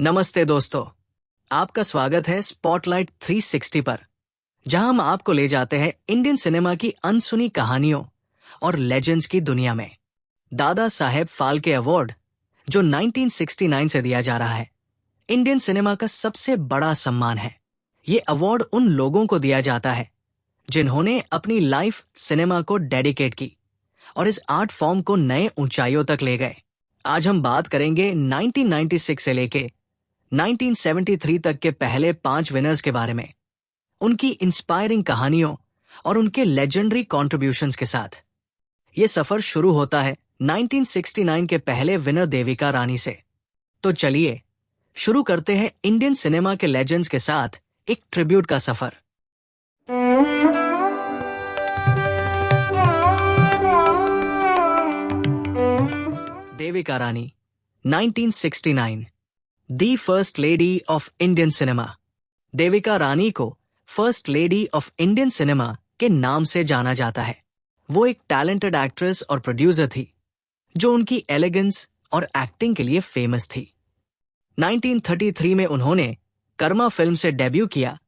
नमस्ते दोस्तों, आपका स्वागत है स्पॉटलाइट 360 पर, जहां हम आपको ले जाते हैं इंडियन सिनेमा की अनसुनी कहानियों और लेजेंड्स की दुनिया में। दादा साहेब फाल्के अवार्ड, जो 1969 से दिया जा रहा है, इंडियन सिनेमा का सबसे बड़ा सम्मान है। ये अवार्ड उन लोगों को दिया जाता है जिन्होंने अपनी लाइफ सिनेमा को डेडिकेट की और इस आर्ट फॉर्म को नए ऊंचाइयों तक ले गए। आज हम बात करेंगे 1996 से लेके 1973 तक के पहले 5 विनर्स के बारे में, उनकी इंस्पायरिंग कहानियों और उनके लेजेंडरी कॉन्ट्रीब्यूशंस के साथ। ये सफर शुरू होता है 1969 के पहले विनर देविका रानी से। तो चलिए शुरू करते हैं इंडियन सिनेमा के लेजेंड्स के साथ एक ट्रिब्यूट का सफर। Devika Rani, 1969, the first lady of Indian cinema. Devika Rani को first lady of Indian cinema के नाम से जाना जाता है। वो एक टैलेंटेड एक्ट्रेस और प्रोड्यूसर थी जो उनकी एलिगेंस और एक्टिंग के लिए फेमस थी। 1933 में उन्होंने कर्मा फिल्म से डेब्यू किया,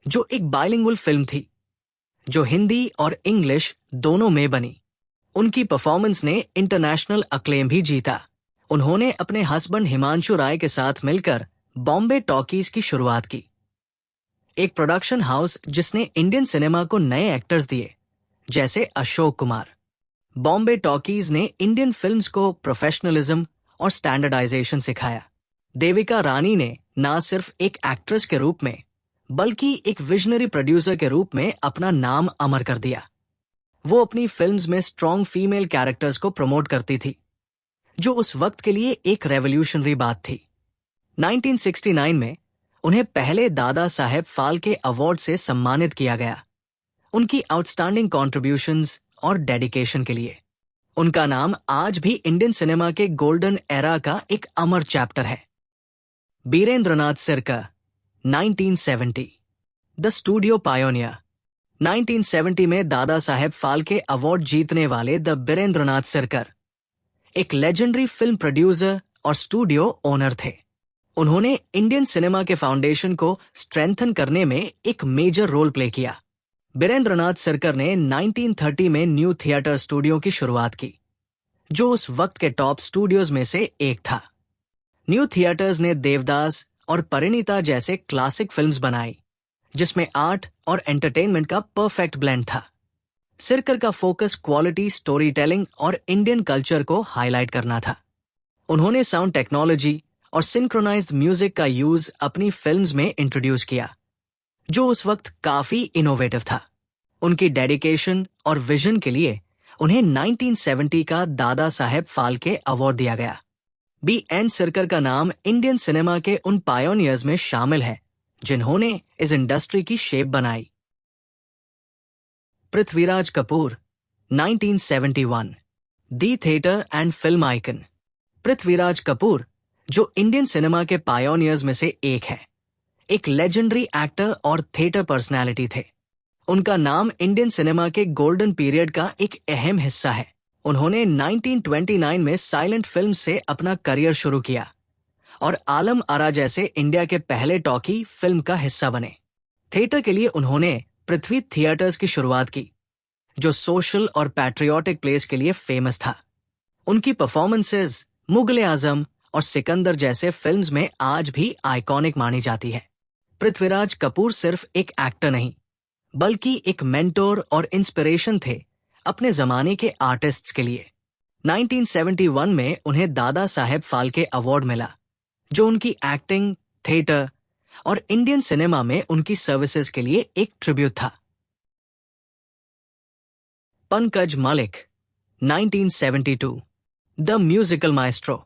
जो एक बाइलिंगुअल फिल्म थी जो हिंदी और इंग्लिश दोनों में बनी। उनकी परफॉर्मेंस ने इंटरनेशनल अक्लेम भी जीता। उन्होंने अपने हस्बैंड हिमांशु राय के साथ मिलकर बॉम्बे टॉकीज की शुरुआत की, एक प्रोडक्शन हाउस जिसने इंडियन सिनेमा को नए एक्टर्स दिए, जैसे अशोक कुमार। बॉम्बे टॉकीज ने इंडियन फिल्म्स को प्रोफेशनलिज्म और स्टैंडर्डाइजेशन सिखाया। देविका रानी ने न सिर्फ एक एक्ट्रेस के रूप में बल्कि एक विजनरी प्रोड्यूसर के रूप में अपना नाम अमर कर दिया। वो अपनी फिल्म्स में स्ट्रॉन्ग फीमेल कैरेक्टर्स को प्रमोट करती थी, जो उस वक्त के लिए एक रेवोल्यूशनरी बात थी। 1969 में उन्हें पहले दादा साहेब फाल्के अवार्ड से सम्मानित किया गया, उनकी आउटस्टैंडिंग कॉन्ट्रीब्यूशंस और डेडिकेशन के लिए। उनका नाम आज भी इंडियन सिनेमा के गोल्डन एरा का एक अमर चैप्टर है। बीरेंद्रनाथ सिरकर, 1970, द स्टूडियो पायोनियर। 1970 में दादा साहेब फाल्के अवार्ड जीतने वाले द बीरेंद्रनाथ सिरकर एक लेजेंडरी फिल्म प्रोड्यूसर और स्टूडियो ओनर थे। उन्होंने इंडियन सिनेमा के फाउंडेशन को स्ट्रेंथन करने में एक मेजर रोल प्ले किया। बीरेंद्रनाथ सिरकर ने 1930 में न्यू थिएटर स्टूडियो की शुरुआत की, जो उस वक्त के टॉप स्टूडियोज में से एक था। न्यू थिएटर्स ने देवदास और परिणीता जैसे क्लासिक फिल्म्स बनाई, जिसमें आर्ट और एंटरटेनमेंट का परफेक्ट ब्लेंड था। सिरकर का फोकस क्वालिटी स्टोरी टेलिंग और इंडियन कल्चर को हाईलाइट करना था। उन्होंने साउंड टेक्नोलॉजी और सिंक्रोनाइज्ड म्यूजिक का यूज अपनी फिल्म्स में इंट्रोड्यूस किया, जो उस वक्त काफी इनोवेटिव था। उनकी डेडिकेशन और विजन के लिए उन्हें 1970 का दादा साहेब फाल्के अवार्ड दिया गया। B.N. सिरकर का नाम इंडियन सिनेमा के उन पायोनियर्स में शामिल है जिन्होंने इस इंडस्ट्री की शेप बनाई। Prithviraj Kapoor, 1971, the theatre and film icon. Prithviraj Kapoor, जो इंडियन सिनेमा के पायोनियर्स में से एक है, एक लेजेंडरी एक्टर और थिएटर पर्सनालिटी थे। उनका नाम इंडियन सिनेमा के गोल्डन पीरियड का एक अहम हिस्सा है। उन्होंने 1929 में साइलेंट फिल्म से अपना करियर शुरू किया और आलम आरा जैसे इंडिया के पहले टॉकी फिल्म का हिस्सा बने। थिएटर के लिए उन्होंने पृथ्वी थिएटर्स की शुरुआत की, जो सोशल और पैट्रियोटिक प्लेस के लिए फेमस था। उनकी परफॉर्मेंसेस मुगल-ए-आजम और सिकंदर जैसे फिल्म्स में आज भी आइकॉनिक मानी जाती है। पृथ्वीराज कपूर सिर्फ एक एक्टर नहीं, बल्कि एक मेंटोर और इंस्पिरेशन थे अपने जमाने के आर्टिस्ट्स के लिए। 1971 में उन्हें दादा साहेब फाल्के अवार्ड मिला, जो उनकी एक्टिंग, थिएटर और इंडियन सिनेमा में उनकी सर्विसेज के लिए एक ट्रिब्यूट था। Pankaj Malik, 1972, the musical Maestro.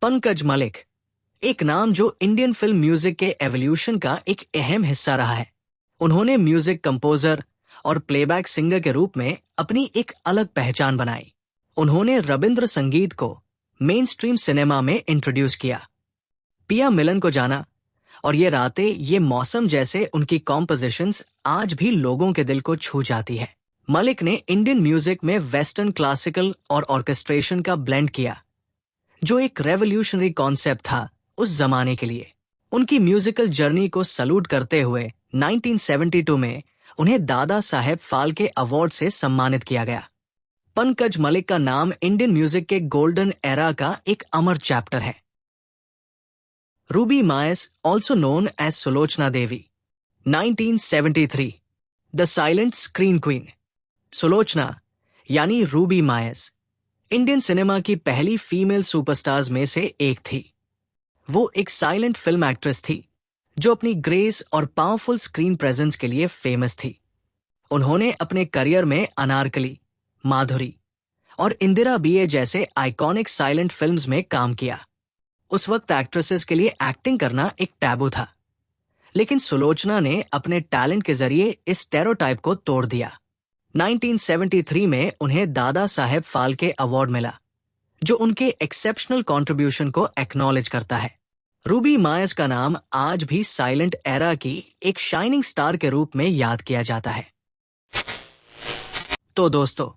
Pankaj Malik, एक नाम जो इंडियन फिल्म म्यूजिक के एवोल्यूशन का एक अहम हिस्सा रहा है। उन्होंने म्यूजिक कंपोजर और प्लेबैक सिंगर के रूप में अपनी एक अलग पहचान बनाई। उन्होंने रविंद्र संगीत को मेन स्ट्रीम सिनेमा में इंट्रोड्यूस किया। पिया मिलन को जाना और ये रातें ये मौसम जैसे उनकी कॉम्पोजिशंस आज भी लोगों के दिल को छू जाती है। मलिक ने इंडियन म्यूजिक में वेस्टर्न क्लासिकल और ऑर्केस्ट्रेशन का ब्लेंड किया, जो एक रेवोल्यूशनरी कॉन्सेप्ट था उस जमाने के लिए। उनकी म्यूजिकल जर्नी को सल्यूट करते हुए 1972 में उन्हें दादा साहेब फाल्के अवार्ड से सम्मानित किया गया। पंकज मलिक का नाम इंडियन म्यूजिक के गोल्डन एरा का एक अमर चैप्टर है। Ruby Myers, also known as Sulochana Devi, 1973, the silent screen queen. Sulochana यानी रूबी मायस इंडियन सिनेमा की पहली फीमेल सुपरस्टार्स में से एक थी। वो एक साइलेंट फिल्म एक्ट्रेस थी जो अपनी ग्रेस और पावरफुल स्क्रीन प्रेजेंस के लिए फेमस थी। उन्होंने अपने करियर में अनारकली, माधुरी और इंदिरा बीए जैसे आइकॉनिक साइलेंट फिल्म्स में काम किया। उस वक्त एक्ट्रेसेस के लिए एक्टिंग करना एक टैबू था, लेकिन सुलोचना ने अपने टैलेंट के जरिए इस स्टेरियोटाइप को तोड़ दिया। 1973 में उन्हें दादा साहेब फाल्के अवार्ड मिला, जो उनके एक्सेप्शनल कंट्रीब्यूशन को एक्नॉलेज करता है। रूबी मायस का नाम आज भी साइलेंट एरा की एक शाइनिंग स्टार के रूप में याद किया जाता है। तो दोस्तों,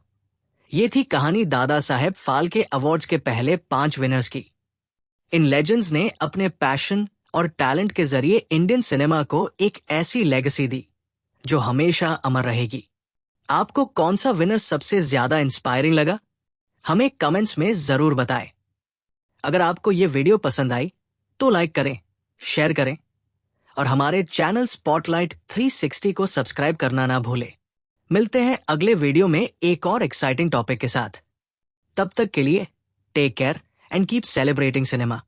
ये थी कहानी दादा साहेब फाल्के अवार्ड्स के पहले 5 विनर्स की। इन लेजेंड्स ने अपने पैशन और टैलेंट के जरिए इंडियन सिनेमा को एक ऐसी लेगेसी दी जो हमेशा अमर रहेगी। आपको कौन सा विनर सबसे ज्यादा इंस्पायरिंग लगा? हमें कमेंट्स में जरूर बताएं। अगर आपको ये वीडियो पसंद आई तो लाइक करें, शेयर करें और हमारे चैनल स्पॉटलाइट 360 को सब्सक्राइब करना ना भूलें। मिलते हैं अगले वीडियो में एक और एक्साइटिंग टॉपिक के साथ। तब तक के लिए take care and keep celebrating cinema.